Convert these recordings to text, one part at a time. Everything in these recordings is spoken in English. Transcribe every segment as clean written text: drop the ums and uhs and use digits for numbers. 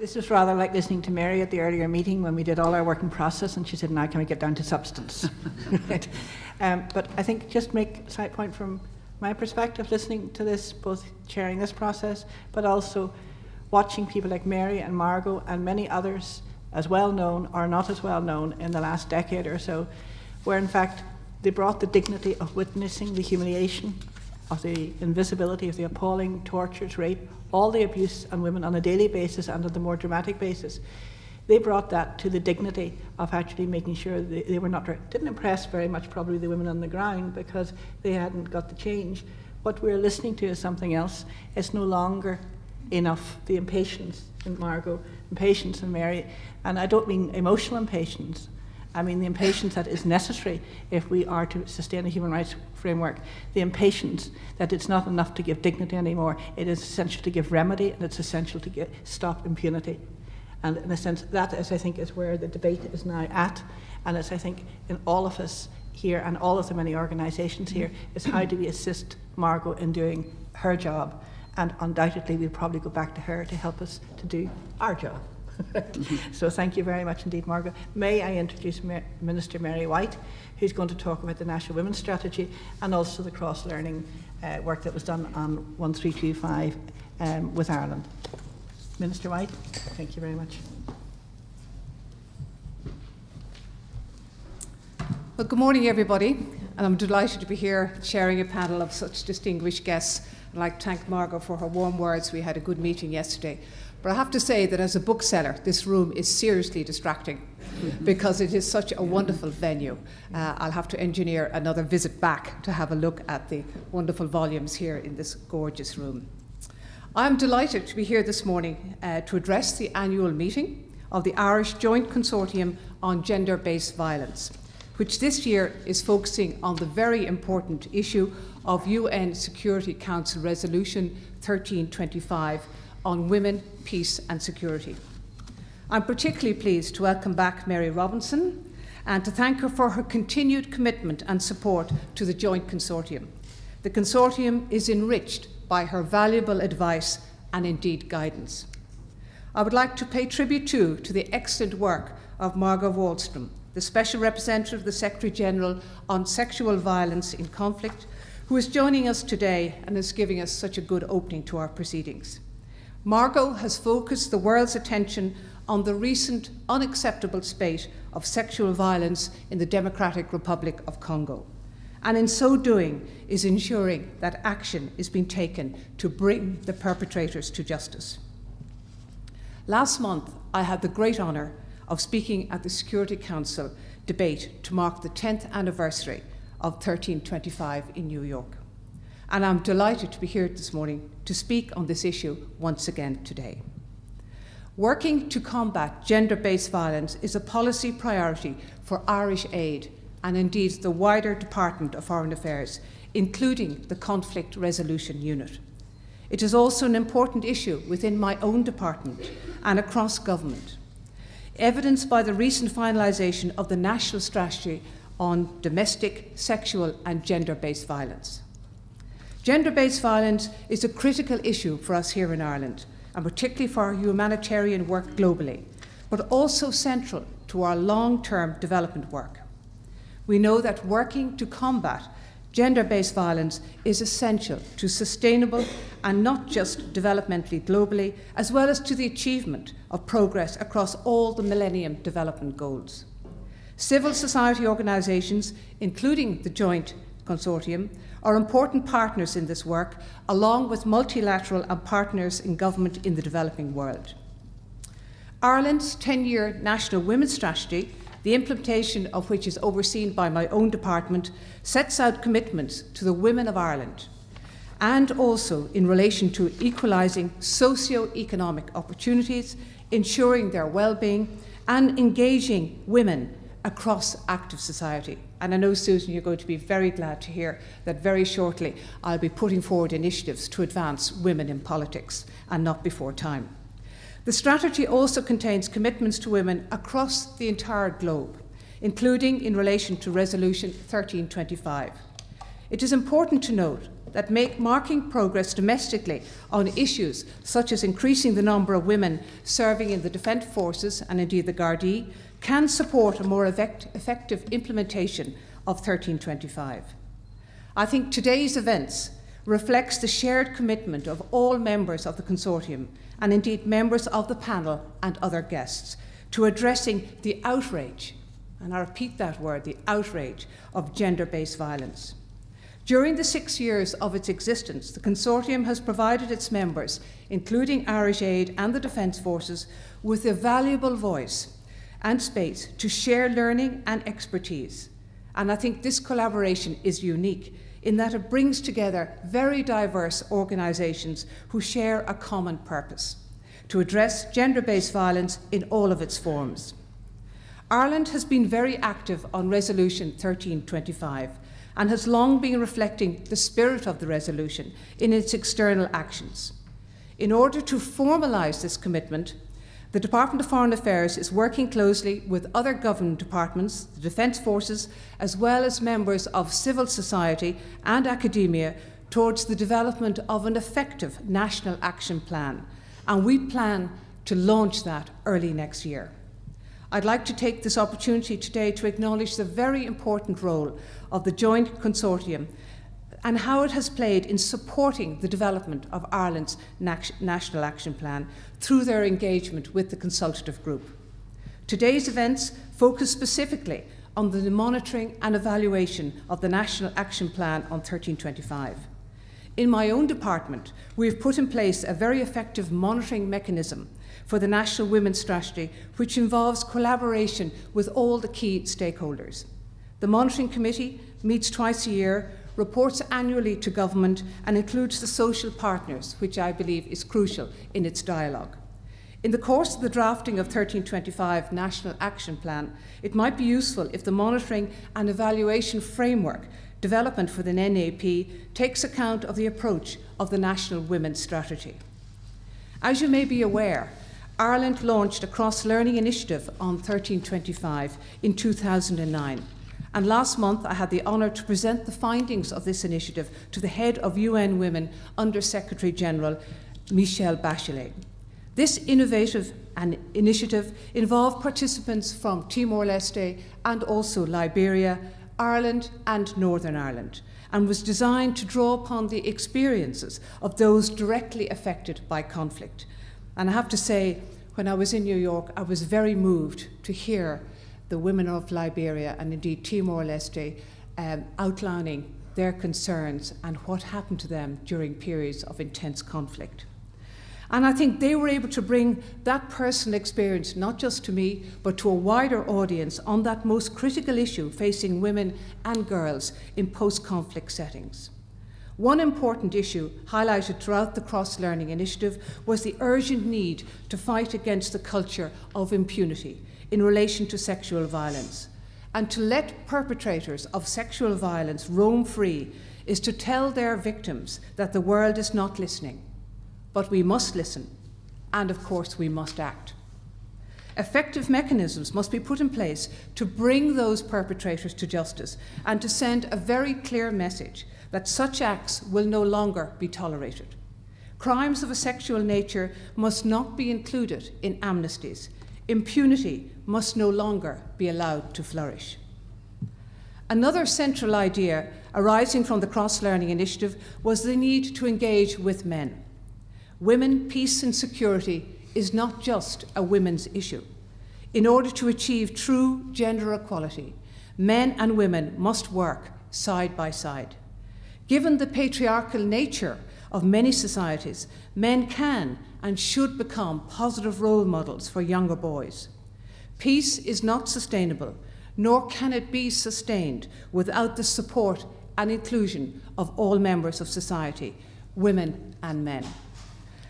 This was rather like listening to Mary at the earlier meeting when we did all our work in process, and she said, now can we get down to substance? Right. But I think just make a side point from my perspective, listening to this, both chairing this process, but also watching people like Mary and Margot and many others as well known or not as well known in the last decade or so, where in fact they brought the dignity of witnessing the humiliation, of the invisibility of the appalling tortures, rape, all the abuse on women on a daily basis and on the more dramatic basis. They brought that to the dignity of actually making sure they were not, didn't impress very much probably the women on the ground because they hadn't got the change. What we're listening to is something else. It's no longer enough, the impatience in Margot, impatience in Mary, and I don't mean emotional impatience. I mean the impatience that is necessary if we are to sustain a human rights framework. The impatience that it's not enough to give dignity anymore. It is essential to give remedy, and it's essential to stop impunity. And in a sense, that is, I think, is where the debate is now at. And it's, I think, in all of us here and all of the many organisations here, is how do we assist Margot in doing her job? And undoubtedly, we'll probably go back to her to help us to do our job. So thank you very much indeed, Margot. May I introduce Minister Mary White, who's going to talk about the National Women's Strategy and also the cross-learning work that was done on 1325 with Ireland. Minister White, thank you very much. Well, good morning, everybody, and I'm delighted to be here chairing a panel of such distinguished guests. I'd like to thank Margot for her warm words. We had a good meeting yesterday. But I have to say that as a bookseller, this room is seriously distracting because it is such a wonderful venue. I'll have to engineer another visit back to have a look at the wonderful volumes here in this gorgeous room. I'm delighted to be here this morning to address the annual meeting of the Irish Joint Consortium on Gender-Based Violence, which this year is focusing on the very important issue of UN Security Council Resolution 1325 on women, peace and security. I'm particularly pleased to welcome back Mary Robinson and to thank her for her continued commitment and support to the Joint Consortium. The Consortium is enriched by her valuable advice and indeed guidance. I would like to pay tribute too to the excellent work of Margot Wallström, the Special Representative of the Secretary-General on Sexual Violence in Conflict, who is joining us today and is giving us such a good opening to our proceedings. Margot has focused the world's attention on the recent unacceptable spate of sexual violence in the Democratic Republic of Congo, and in so doing is ensuring that action is being taken to bring the perpetrators to justice. Last month, I had the great honour of speaking at the Security Council debate to mark the 10th anniversary of 1325 in New York. And I'm delighted to be here this morning to speak on this issue once again today. Working to combat gender-based violence is a policy priority for Irish Aid and indeed the wider Department of Foreign Affairs, including the Conflict Resolution Unit. It is also an important issue within my own department and across government, evidenced by the recent finalisation of the National Strategy on Domestic, Sexual and Gender-Based Violence. Gender-based violence is a critical issue for us here in Ireland, and particularly for our humanitarian work globally, but also central to our long-term development work. We know that working to combat gender-based violence is essential to sustainable and not just developmentally globally, as well as to the achievement of progress across all the Millennium Development Goals. Civil society organisations, including the Joint Consortium, are important partners in this work, along with multilateral and partners in government in the developing world. Ireland's 10-year National Women's Strategy, the implementation of which is overseen by my own department, sets out commitments to the women of Ireland, and also in relation to equalising socio-economic opportunities, ensuring their well-being, and engaging women across active society. And I know, Susan, you're going to be very glad to hear that very shortly I'll be putting forward initiatives to advance women in politics, and not before time. The strategy also contains commitments to women across the entire globe, including in relation to Resolution 1325. It is important to note that marking progress domestically on issues such as increasing the number of women serving in the Defence Forces and indeed the Gardaí can support a more effective implementation of 1325. I think today's events reflects the shared commitment of all members of the consortium and indeed members of the panel and other guests to addressing the outrage, and I repeat that word, the outrage of gender-based violence. During the 6 years of its existence, the consortium has provided its members, including Irish Aid and the Defence Forces, with a valuable voice and space to share learning and expertise. And I think this collaboration is unique in that it brings together very diverse organisations who share a common purpose: to address gender-based violence in all of its forms. Ireland has been very active on Resolution 1325 and has long been reflecting the spirit of the resolution in its external actions. In order to formalise this commitment, the Department of Foreign Affairs is working closely with other government departments, the Defence Forces, as well as members of civil society and academia towards the development of an effective national action plan, and we plan to launch that early next year. I'd like to take this opportunity today to acknowledge the very important role of the joint consortium and how it has played in supporting the development of Ireland's National Action Plan through their engagement with the consultative group. Today's events focus specifically on the monitoring and evaluation of the National Action Plan on 1325. In my own department, we have put in place a very effective monitoring mechanism for the National Women's Strategy, which involves collaboration with all the key stakeholders. The Monitoring Committee meets twice a year, reports annually to government, and includes the social partners, which I believe is crucial in its dialogue. In the course of the drafting of 1325 National Action Plan, it might be useful if the monitoring and evaluation framework development for the NAP takes account of the approach of the National Women's Strategy. As you may be aware, Ireland launched a cross-learning initiative on 1325 in 2009. And last month, I had the honour to present the findings of this initiative to the head of UN Women Under Secretary General Michelle Bachelet. This innovative initiative involved participants from Timor-Leste and also Liberia, Ireland and Northern Ireland, and was designed to draw upon the experiences of those directly affected by conflict. And I have to say, when I was in New York, I was very moved to hear the women of Liberia and indeed Timor-Leste outlining their concerns and what happened to them during periods of intense conflict. And I think they were able to bring that personal experience not just to me, but to a wider audience on that most critical issue facing women and girls in post-conflict settings. One important issue highlighted throughout the cross-learning initiative was the urgent need to fight against the culture of impunity in relation to sexual violence. And to let perpetrators of sexual violence roam free is to tell their victims that the world is not listening. But we must listen, and of course we must act. Effective mechanisms must be put in place to bring those perpetrators to justice and to send a very clear message that such acts will no longer be tolerated. Crimes of a sexual nature must not be included in amnesties. Impunity must no longer be allowed to flourish. Another central idea arising from the cross-learning initiative was the need to engage with men. Women, peace and security is not just a women's issue. In order to achieve true gender equality, men and women must work side by side. Given the patriarchal nature of many societies, men can and should become positive role models for younger boys. Peace is not sustainable, nor can it be sustained without the support and inclusion of all members of society, women and men.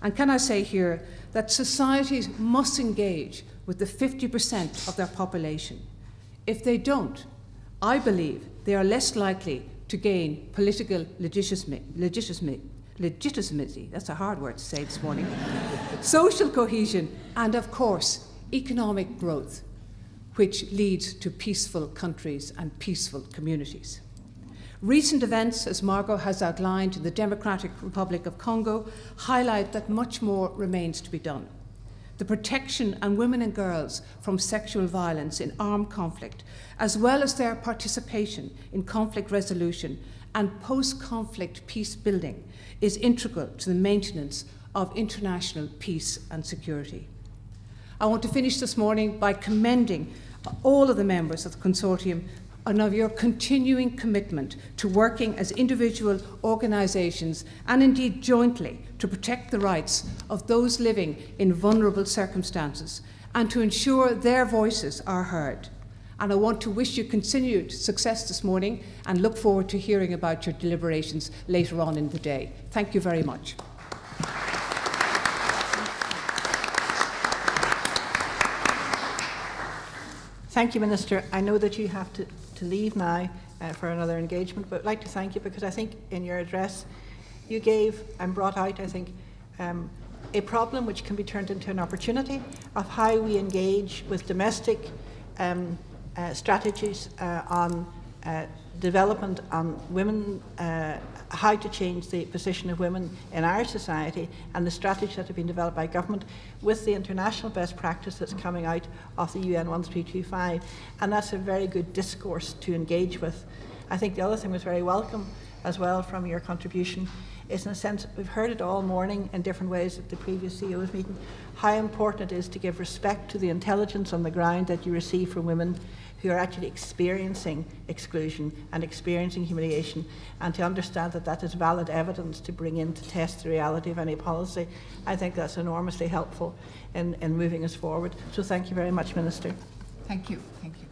And can I say here that societies must engage with the 50% of their population. If they don't, I believe they are less likely to gain political legitimacy, that's a hard word to say this morning, social cohesion, and of course, economic growth, which leads to peaceful countries and peaceful communities. Recent events, as Margot has outlined in the Democratic Republic of Congo, highlight that much more remains to be done. The protection of women and girls from sexual violence in armed conflict, as well as their participation in conflict resolution and post-conflict peace building, is integral to the maintenance of international peace and security. I want to finish this morning by commending all of the members of the consortium and of your continuing commitment to working as individual organisations and indeed jointly to protect the rights of those living in vulnerable circumstances and to ensure their voices are heard. And I want to wish you continued success this morning and look forward to hearing about your deliberations later on in the day. Thank you very much. Thank you, Minister. I know that you have to leave now for another engagement, but I'd like to thank you because I think in your address you gave and brought out, I think, a problem which can be turned into an opportunity of how we engage with domestic strategies on development on women, how to change the position of women in our society, and the strategies that have been developed by government with the international best practice that's coming out of the UN 1325. And that's a very good discourse to engage with. I think the other thing was very welcome as well from your contribution is, in a sense, we've heard it all morning in different ways at the previous CEO's meeting, how important it is to give respect to the intelligence on the ground that you receive from women who are actually experiencing exclusion and experiencing humiliation, and to understand that that is valid evidence to bring in to test the reality of any policy. I think that's enormously helpful in moving us forward. So thank you very much, Minister. Thank you. Thank you.